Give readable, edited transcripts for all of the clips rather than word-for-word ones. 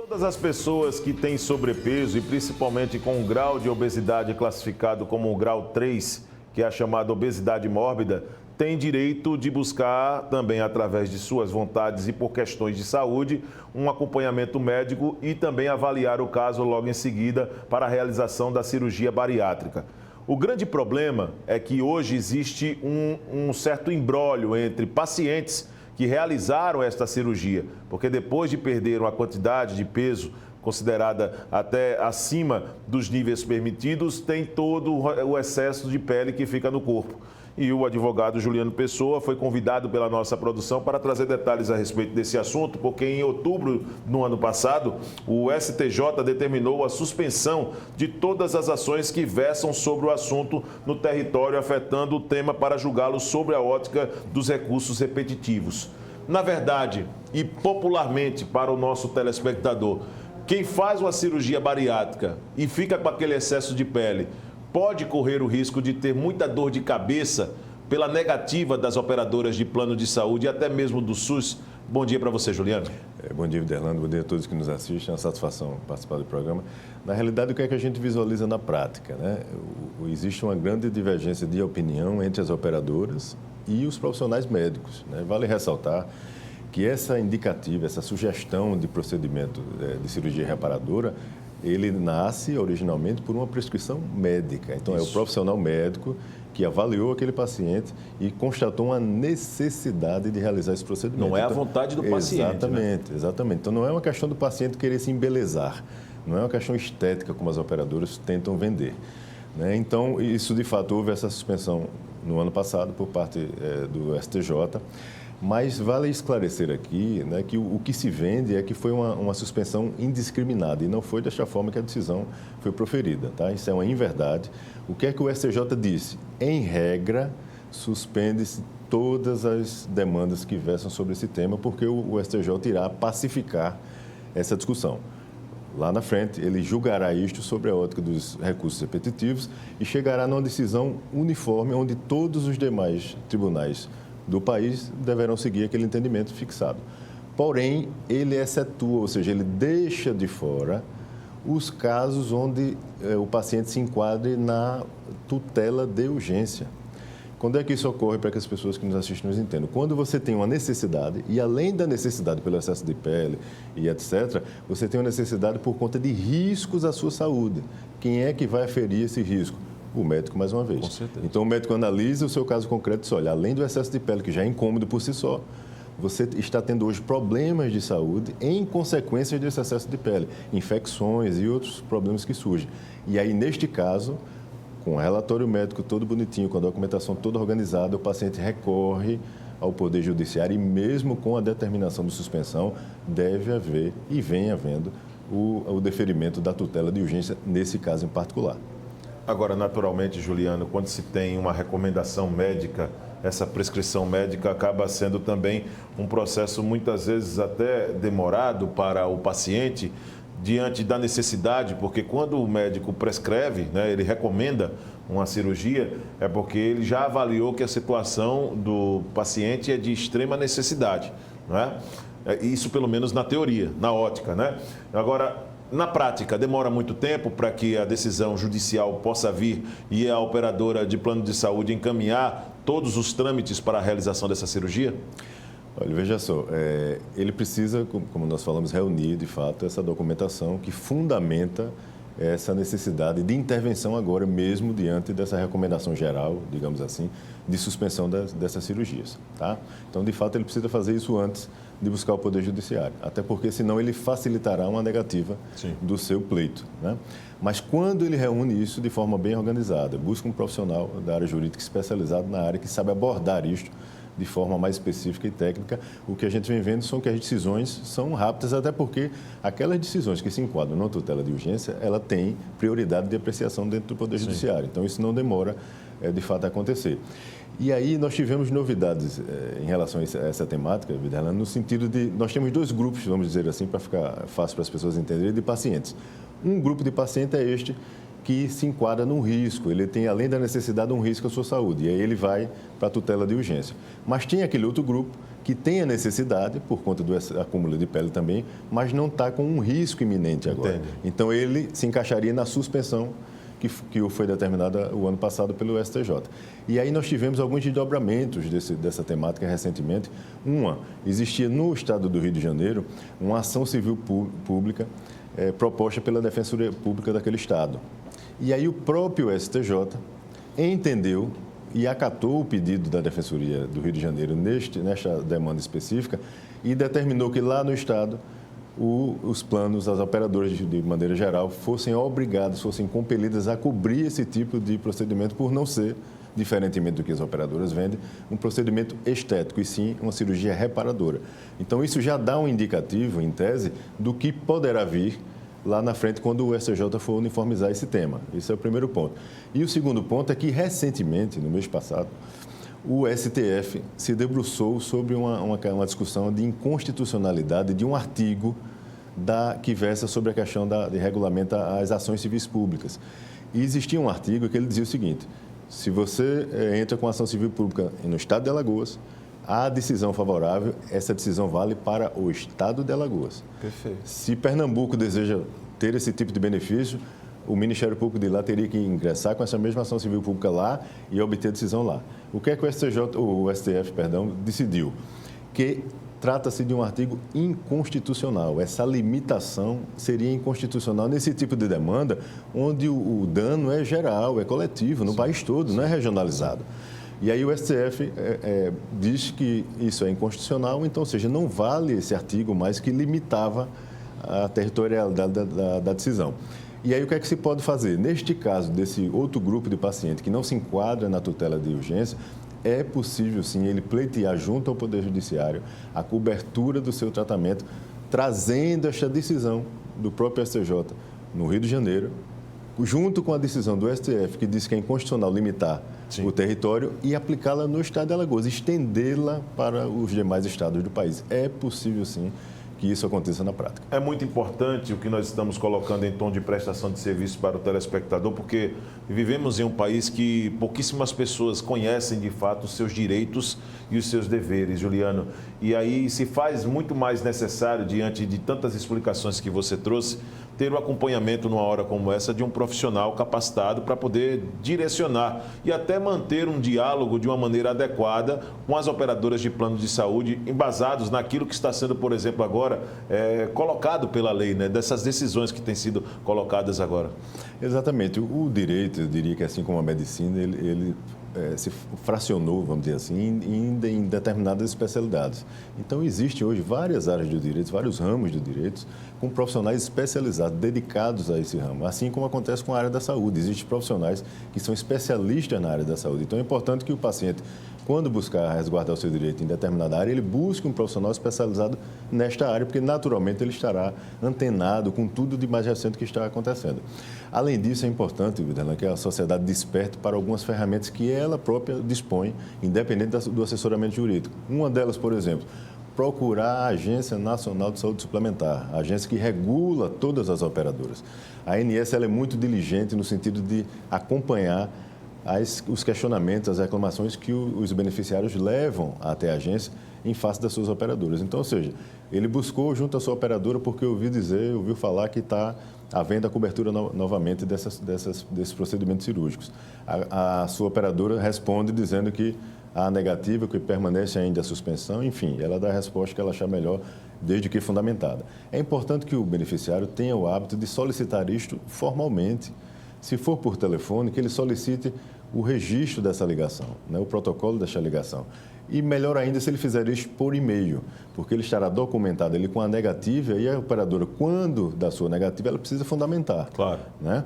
Todas as pessoas que têm sobrepeso e principalmente com um grau de obesidade classificado como o grau 3, que é a chamada obesidade mórbida, têm direito de buscar também através de suas vontades e por questões de saúde, um acompanhamento médico e também avaliar o caso logo em seguida para a realização da cirurgia bariátrica. O grande problema é que hoje existe um certo imbróglio entre pacientes que realizaram esta cirurgia, porque depois de perder uma quantidade de peso considerada até acima dos níveis permitidos, tem todo o excesso de pele que fica no corpo. E o advogado Juliano Pessoa foi convidado pela nossa produção para trazer detalhes a respeito desse assunto, porque em outubro do ano passado, o STJ determinou a suspensão de todas as ações que versam sobre o assunto no território, afetando o tema para julgá-lo sobre a ótica dos recursos repetitivos. Na verdade, e popularmente para o nosso telespectador, quem faz uma cirurgia bariátrica e fica com aquele excesso de pele, pode correr o risco de ter muita dor de cabeça pela negativa das operadoras de plano de saúde e até mesmo do SUS. Bom dia para você, Juliano. Bom dia, Viderlando. Bom dia a todos que nos assistem. É uma satisfação participar do programa. Na realidade, o que é que a gente visualiza na prática, né? Existe uma grande divergência de opinião entre as operadoras e os profissionais médicos, né? Vale ressaltar que essa indicativa, essa sugestão de procedimento de cirurgia reparadora, ele nasce originalmente por uma prescrição médica. Então, é o profissional médico que avaliou aquele paciente e constatou uma necessidade de realizar esse procedimento. Não é a vontade do paciente. Exatamente, né? Exatamente. Então, não é uma questão do paciente querer se embelezar, não é uma questão estética como as operadoras tentam vender, né? Então, isso de fato houve essa suspensão no ano passado por parte do STJ. Mas vale esclarecer aqui, né, que o que se vende é que foi uma suspensão indiscriminada e não foi desta forma que a decisão foi proferida, tá? Isso é uma inverdade. O que é que o STJ disse? Em regra, suspende-se todas as demandas que versam sobre esse tema, porque o STJ irá pacificar essa discussão. Lá na frente, ele julgará isto sobre a ótica dos recursos repetitivos e chegará numa decisão uniforme, onde todos os demais tribunais do país deverão seguir aquele entendimento fixado. Porém, ele excetua, ou seja, ele deixa de fora os casos onde o paciente se enquadre na tutela de urgência. Quando é que isso ocorre para que as pessoas que nos assistem nos entendam? Quando você tem uma necessidade, e além da necessidade pelo excesso de pele e etc., você tem uma necessidade por conta de riscos à sua saúde. Quem é que vai aferir esse risco? O médico, mais uma vez. Com certeza. Então, o médico analisa o seu caso concreto e diz, olha, além do excesso de pele, que já é incômodo por si só, você está tendo hoje problemas de saúde em consequência desse excesso de pele, infecções e outros problemas que surgem. E aí, neste caso, com o relatório médico todo bonitinho, com a documentação toda organizada, o paciente recorre ao Poder Judiciário e mesmo com a determinação de suspensão, deve haver e vem havendo o deferimento da tutela de urgência nesse caso em particular. Agora, naturalmente, Juliano, quando se tem uma recomendação médica, essa prescrição médica acaba sendo também um processo muitas vezes até demorado para o paciente diante da necessidade, porque quando o médico prescreve, né, ele recomenda uma cirurgia, é porque ele já avaliou que a situação do paciente é de extrema necessidade, não é? Isso pelo menos na teoria, na ótica, né? Agora, na prática, demora muito tempo para que a decisão judicial possa vir e a operadora de plano de saúde encaminhar todos os trâmites para a realização dessa cirurgia? Olha, veja só, ele precisa, como nós falamos, reunir, de fato, essa documentação que fundamenta essa necessidade de intervenção agora mesmo diante dessa recomendação geral, digamos assim, de suspensão dessas cirurgias, tá? Então, de fato, ele precisa fazer isso antes de buscar o Poder Judiciário, até porque senão ele facilitará uma negativa do seu pleito, né? Mas quando ele reúne isso de forma bem organizada, busca um profissional da área jurídica especializado na área que sabe abordar isto de forma mais específica e técnica, o que a gente vem vendo são que as decisões são rápidas, até porque aquelas decisões que se enquadram na tutela de urgência, ela tem prioridade de apreciação dentro do Poder Judiciário. Então, isso não demora, de fato, a acontecer. E aí nós tivemos novidades em relação a essa temática, Viderlando, no sentido de nós temos dois grupos, vamos dizer assim, para ficar fácil para as pessoas entenderem, de pacientes. Um grupo de paciente é este que se enquadra num risco, ele tem, além da necessidade, um risco à sua saúde, e aí ele vai para a tutela de urgência. Mas tem aquele outro grupo que tem a necessidade, por conta do acúmulo de pele também, mas não está com um risco iminente agora. Entendo. Então, ele se encaixaria na suspensão que foi determinada o ano passado pelo STJ. E aí nós tivemos alguns desdobramentos dessa temática recentemente. Existia no estado do Rio de Janeiro uma ação civil pública proposta pela Defensoria Pública daquele estado. E aí o próprio STJ entendeu e acatou o pedido da Defensoria do Rio de Janeiro nesta demanda específica e determinou que lá no estado os planos, as operadoras de maneira geral, fossem obrigadas, fossem compelidas a cobrir esse tipo de procedimento por não ser, diferentemente do que as operadoras vendem, um procedimento estético e sim uma cirurgia reparadora. Então isso já dá um indicativo, em tese, do que poderá vir lá na frente quando o STJ for uniformizar esse tema. Esse é o primeiro ponto. E o segundo ponto é que recentemente, no mês passado, o STF se debruçou sobre uma discussão de inconstitucionalidade de um artigo que versa sobre a questão de regulamento às ações civis públicas. E existia um artigo que ele dizia o seguinte: se você entra com ação civil pública no estado de Alagoas, a decisão favorável, essa decisão vale para o estado de Alagoas. Perfeito. Se Pernambuco deseja ter esse tipo de benefício, o Ministério Público de lá teria que ingressar com essa mesma ação civil pública lá e obter a decisão lá. O que é que o STF decidiu? Que trata-se de um artigo inconstitucional. Essa limitação seria inconstitucional nesse tipo de demanda, onde o dano é geral, é coletivo, no país todo, não é regionalizado. E aí o STF diz que isso é inconstitucional, então, ou seja, não vale esse artigo mais que limitava a territorialidade da decisão. E aí o que é que se pode fazer? Neste caso, desse outro grupo de paciente que não se enquadra na tutela de urgência, é possível, sim, ele pleitear junto ao Poder Judiciário a cobertura do seu tratamento, trazendo esta decisão do próprio STJ no Rio de Janeiro, junto com a decisão do STF, que diz que é inconstitucional limitar o território, e aplicá-la no estado de Alagoas, estendê-la para os demais estados do país. É possível, sim, que isso aconteça na prática. É muito importante o que nós estamos colocando em tom de prestação de serviço para o telespectador, porque vivemos em um país que pouquíssimas pessoas conhecem de fato os seus direitos e os seus deveres, Juliano. E aí se faz muito mais necessário, diante de tantas explicações que você trouxe, ter o acompanhamento numa hora como essa de um profissional capacitado para poder direcionar e até manter um diálogo de uma maneira adequada com as operadoras de plano de saúde, embasados naquilo que está sendo, por exemplo, agora colocado pela lei, né? Dessas decisões que têm sido colocadas agora. Exatamente. O direito, eu diria que assim como a medicina, ele se fracionou, vamos dizer assim, em determinadas especialidades. Então, existem hoje várias áreas do direito, vários ramos do direito, com profissionais especializados, dedicados a esse ramo. Assim como acontece com a área da saúde. Existem profissionais que são especialistas na área da saúde. Então, é importante que o paciente, quando buscar resguardar o seu direito em determinada área, ele busque um profissional especializado nesta área, porque naturalmente ele estará antenado com tudo de mais recente que está acontecendo. Além disso, é importante, Videla, que a sociedade desperte para algumas ferramentas que ela própria dispõe, independente do assessoramento jurídico. Uma delas, por exemplo, procurar a Agência Nacional de Saúde Suplementar, a agência que regula todas as operadoras. A ANS ela é muito diligente no sentido de acompanhar os questionamentos, as reclamações que os beneficiários levam até a agência em face das suas operadoras. Então, ou seja, ele buscou junto à sua operadora porque ouviu falar que está havendo a cobertura novamente desses procedimentos cirúrgicos. A sua operadora responde dizendo que há negativa, que permanece ainda a suspensão, enfim, ela dá a resposta que ela achar melhor, desde que fundamentada. É importante que o beneficiário tenha o hábito de solicitar isto formalmente. Se for por telefone, que ele solicite o registro dessa ligação, né, o protocolo dessa ligação. E melhor ainda se ele fizer isso por e-mail, porque ele estará documentado ali com a negativa e a operadora, quando dá sua negativa, ela precisa fundamentar. Claro. Né?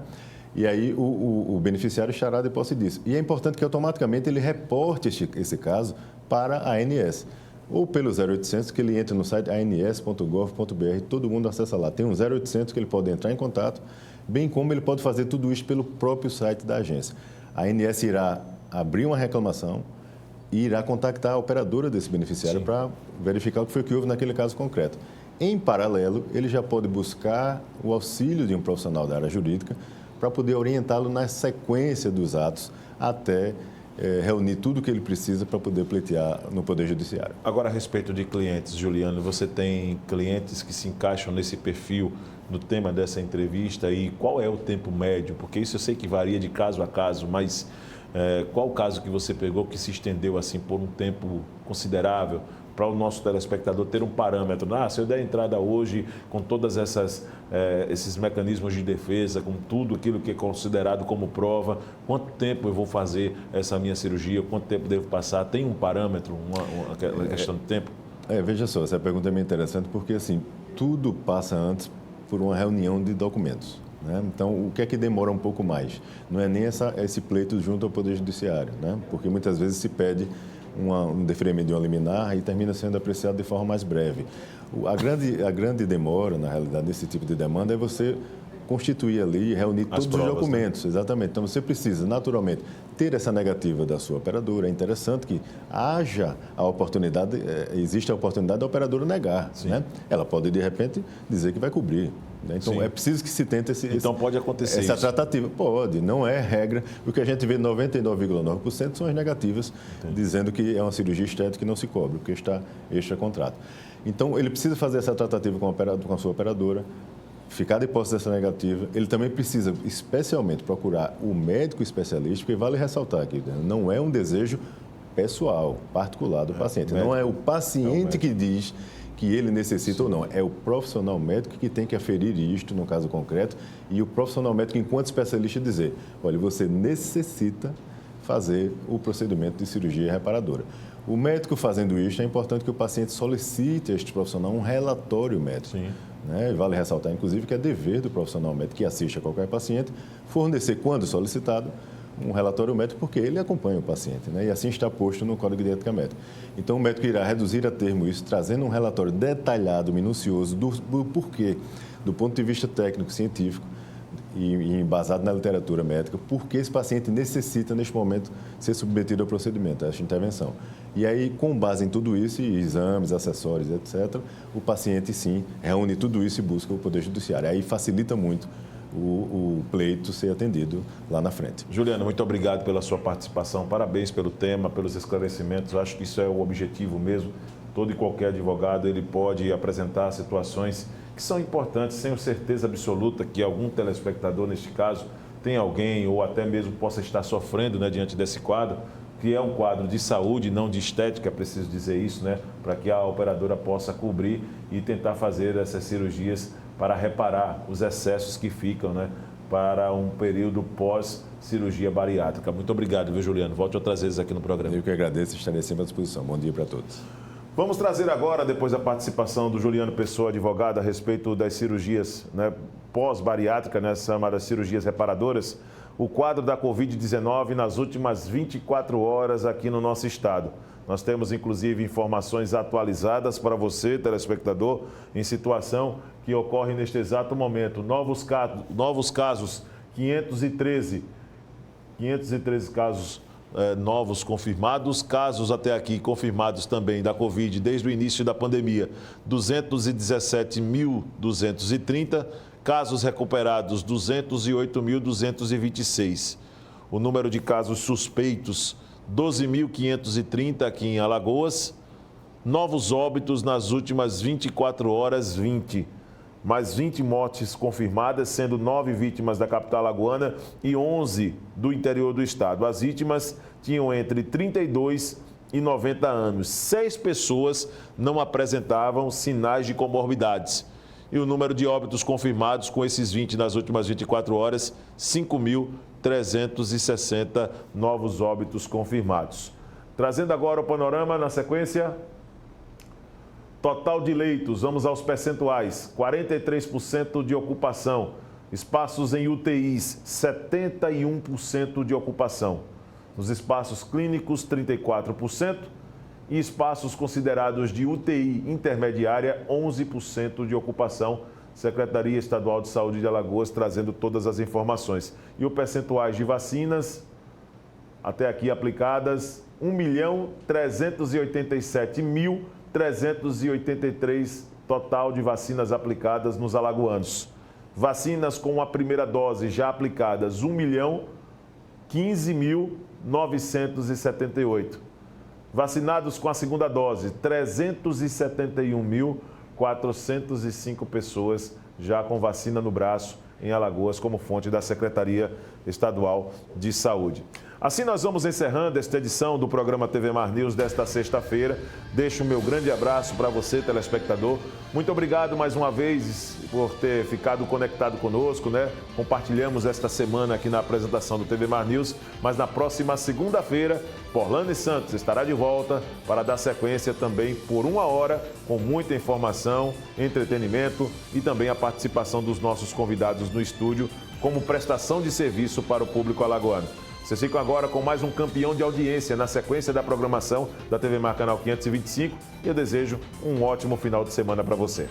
E aí o beneficiário estará de posse disso. E é importante que automaticamente ele reporte esse caso para a ANS. Ou pelo 0800, que ele entre no site ans.gov.br, todo mundo acessa lá. Tem um 0800 que ele pode entrar em contato, bem como ele pode fazer tudo isso pelo próprio site da agência. A ANS irá abrir uma reclamação e irá contactar a operadora desse beneficiário para verificar o que foi que houve naquele caso concreto. Em paralelo, ele já pode buscar o auxílio de um profissional da área jurídica para poder orientá-lo na sequência dos atos até reunir tudo o que ele precisa para poder pleitear no Poder Judiciário. Agora, a respeito de clientes, Juliano, você tem clientes que se encaixam nesse perfil no tema dessa entrevista e qual é o tempo médio? Porque isso eu sei que varia de caso a caso, mas qual o caso que você pegou que se estendeu assim por um tempo considerável para o nosso telespectador ter um parâmetro? Se eu der entrada hoje com todas esses mecanismos de defesa, com tudo aquilo que é considerado como prova, quanto tempo eu vou fazer essa minha cirurgia, quanto tempo devo passar? Tem um parâmetro, uma questão de tempo? Veja só, essa pergunta é bem interessante porque assim, tudo passa antes por uma reunião de documentos. Né? Então, o que é que demora um pouco mais? Não é nem esse pleito junto ao Poder Judiciário, né? Porque muitas vezes se pede um deferimento de uma liminar e termina sendo apreciado de forma mais breve. A grande demora, na realidade, desse tipo de demanda é você constituir ali e reunir todos os documentos. Né? Exatamente. Então, você precisa, naturalmente, ter essa negativa da sua operadora. É interessante que haja a oportunidade, existe a oportunidade da operadora negar. Né? Ela pode, de repente, dizer que vai cobrir. Né? Então, é preciso que se tente pode acontecer essa isso. tratativa. Pode, não é regra. O que a gente vê, 99,9% são as negativas, dizendo que é uma cirurgia estética que não se cobre, porque está extra-contrato. Então, ele precisa fazer essa tratativa com a sua operadora, ficar de posse dessa negativa. Ele também precisa, especialmente, procurar o médico especialista, porque vale ressaltar aqui, não é um desejo pessoal, particular do paciente. Não é o paciente que diz que ele necessita ou não. É o profissional médico que tem que aferir isto, no caso concreto, e o profissional médico, enquanto especialista, dizer, olha, você necessita fazer o procedimento de cirurgia reparadora. O médico fazendo isso, é importante que o paciente solicite a este profissional um relatório médico. Né? Vale ressaltar, inclusive, que é dever do profissional médico que assiste a qualquer paciente fornecer, quando solicitado, um relatório médico, porque ele acompanha o paciente, né? E assim está posto no Código de Ética Médica. Então, o médico irá reduzir a termo isso, trazendo um relatório detalhado, minucioso, do porquê, do ponto de vista técnico, científico, e embasado na literatura médica, porque esse paciente necessita, neste momento, ser submetido ao procedimento, a esta intervenção. E aí, com base em tudo isso, e exames, acessórios, etc., o paciente, sim, reúne tudo isso e busca o Poder Judiciário. Aí facilita muito o pleito ser atendido lá na frente. Juliano, muito obrigado pela sua participação, parabéns pelo tema, pelos esclarecimentos. Eu acho que isso é o objetivo mesmo. Todo e qualquer advogado ele pode apresentar situações que são importantes. Tenho certeza absoluta que algum telespectador, neste caso, tem alguém ou até mesmo possa estar sofrendo, né, diante desse quadro, que é um quadro de saúde, não de estética, é preciso dizer isso, né, para que a operadora possa cobrir e tentar fazer essas cirurgias para reparar os excessos que ficam, né, para um período pós-cirurgia bariátrica. Muito obrigado, viu, Juliano? Volte outras vezes aqui no programa. Eu que agradeço, estarei sempre à disposição. Bom dia para todos. Vamos trazer agora, depois da participação do Juliano Pessoa, advogado, a respeito das cirurgias, né, pós-bariátrica, né, chamadas cirurgias reparadoras, o quadro da Covid-19 nas últimas 24 horas aqui no nosso estado. Nós temos, inclusive, informações atualizadas para você, telespectador, em situação que ocorre neste exato momento. Novos casos, 513 casos novos confirmados, casos até aqui confirmados também da Covid desde o início da pandemia, 217.230, casos recuperados, 208.226. O número de casos suspeitos, 12.530 aqui em Alagoas. Novos óbitos nas últimas 24 horas, 20. Mais 20 mortes confirmadas, sendo 9 vítimas da capital alagoana e 11 do interior do estado. As vítimas tinham entre 32 e 90 anos. 6 pessoas não apresentavam sinais de comorbidades. E o número de óbitos confirmados com esses 20 nas últimas 24 horas, 5.360 novos óbitos confirmados. Trazendo agora o panorama, na sequência, total de leitos, vamos aos percentuais, 43% de ocupação, espaços em UTIs, 71% de ocupação. Nos espaços clínicos, 34%. E espaços considerados de UTI intermediária, 11% de ocupação. Secretaria Estadual de Saúde de Alagoas trazendo todas as informações. E o percentuais de vacinas, até aqui aplicadas, 1.387.383 total de vacinas aplicadas nos alagoanos. Vacinas com a primeira dose já aplicadas, 1.015.978. Vacinados com a segunda dose, 371.405 pessoas já com vacina no braço em Alagoas, como fonte da Secretaria Estadual de Saúde. Assim nós vamos encerrando esta edição do programa TV Mar News desta sexta-feira. Deixo o meu grande abraço para você, telespectador. Muito obrigado mais uma vez por ter ficado conectado conosco, né? Compartilhamos esta semana aqui na apresentação do TV Mar News, mas na próxima segunda-feira, Orlando Santos estará de volta para dar sequência também por 1 hora, com muita informação, entretenimento e também a participação dos nossos convidados no estúdio, como prestação de serviço para o público alagoano. Vocês ficam agora com mais um campeão de audiência na sequência da programação da TV Mar Canal 525 e eu desejo um ótimo final de semana para você.